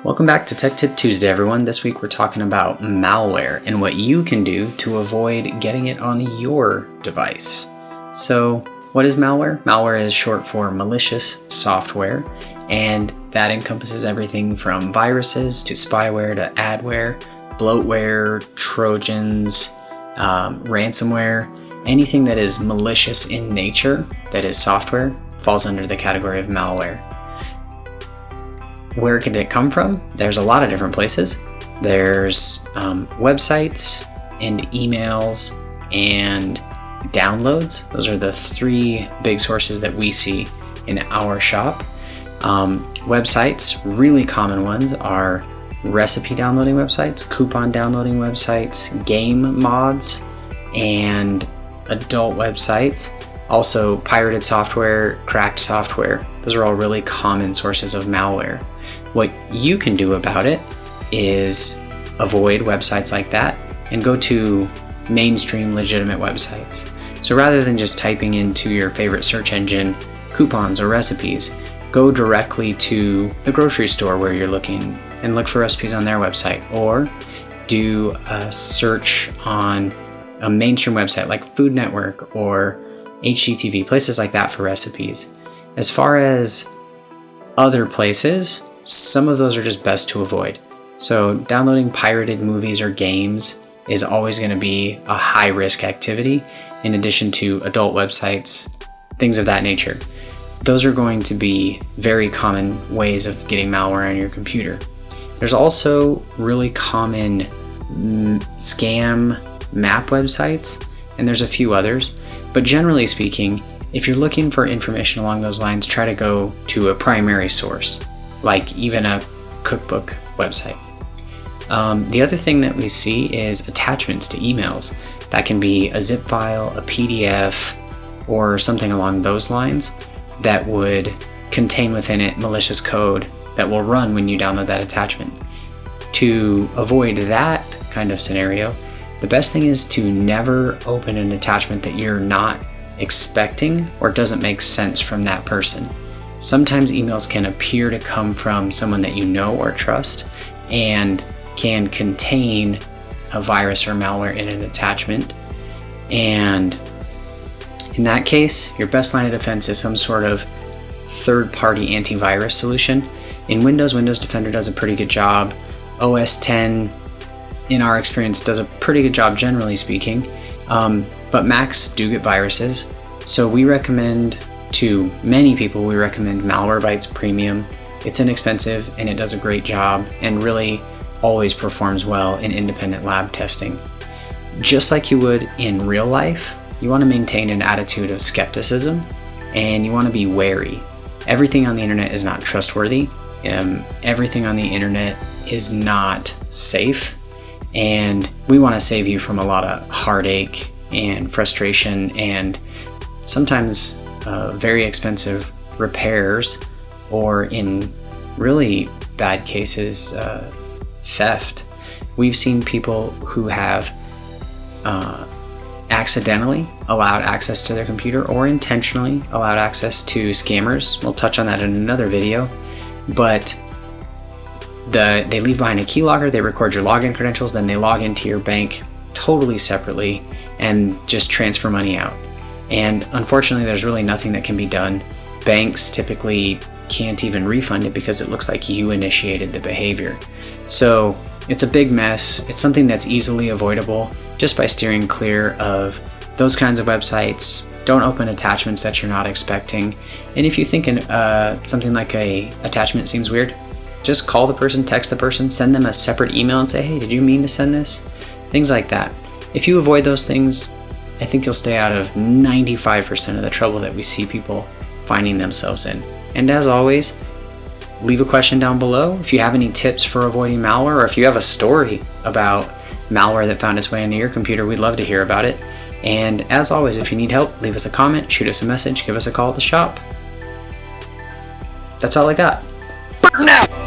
Welcome back to Tech Tip Tuesday, everyone. This week we're talking about malware and what you can do to avoid getting it on your device. So, what is malware? Malware is short for malicious software, and that encompasses everything from viruses to spyware to adware, bloatware, trojans, ransomware. Anything that is malicious in nature, that is software, falls under the category of malware. Where can it come from? There's a lot of different places. There's websites and emails and downloads. Those are the three big sources that we see in our shop. Websites, really common ones, are recipe downloading websites, coupon downloading websites, game mods, and adult websites. Also, pirated software, cracked software. Those are all really common sources of malware. What you can do about it is avoid websites like that and go to mainstream legitimate websites. So rather than just typing into your favorite search engine coupons or recipes, go directly to the grocery store where you're looking and look for recipes on their website, or do a search on a mainstream website like Food Network or HGTV, places like that for recipes. As far as other places, some of those are just best to avoid. So downloading pirated movies or games is always going to be a high risk activity, in addition to adult websites, things of that nature. Those are going to be very common ways of getting malware on your computer. There's also really common scam map websites, and there's a few others. But generally speaking, if you're looking for information along those lines, try to go to a primary source, like even a cookbook website. The other thing that we see is attachments to emails. That can be a zip file, a PDF, or something along those lines that would contain within it malicious code that will run when you download that attachment. To avoid that kind of scenario, the best thing is to never open an attachment that you're not expecting or doesn't make sense from that person. Sometimes emails can appear to come from someone that you know or trust and can contain a virus or malware in an attachment. And in that case, your best line of defense is some sort of third-party antivirus solution. In Windows Defender does a pretty good job. OS X, in our experience, does a pretty good job generally speaking, but Macs do get viruses. So we recommend, to many people, we recommend Malwarebytes Premium. It's inexpensive and it does a great job and really always performs well in independent lab testing. Just like you would in real life, you want to maintain an attitude of skepticism and you want to be wary. Everything on the internet is not trustworthy. Everything on the internet is not safe. And we want to save you from a lot of heartache and frustration and sometimes very expensive repairs, or in really bad cases, theft. We've seen people who have accidentally allowed access to their computer or intentionally allowed access to scammers. We'll touch on that in another video, but they leave behind a keylogger, they record your login credentials, then they log into your bank totally separately and just transfer money out. And unfortunately, there's really nothing that can be done. Banks typically can't even refund it because it looks like you initiated the behavior. So it's a big mess. It's something that's easily avoidable just by steering clear of those kinds of websites. Don't open attachments that you're not expecting. And if you think something like a attachment seems weird, just call the person, text the person, send them a separate email and say, hey, did you mean to send this? Things like that. If you avoid those things, I think you'll stay out of 95% of the trouble that we see people finding themselves in. And as always, leave a question down below. If you have any tips for avoiding malware, or if you have a story about malware that found its way into your computer, we'd love to hear about it. And as always, if you need help, leave us a comment, shoot us a message, give us a call at the shop. That's all I got. Burn out!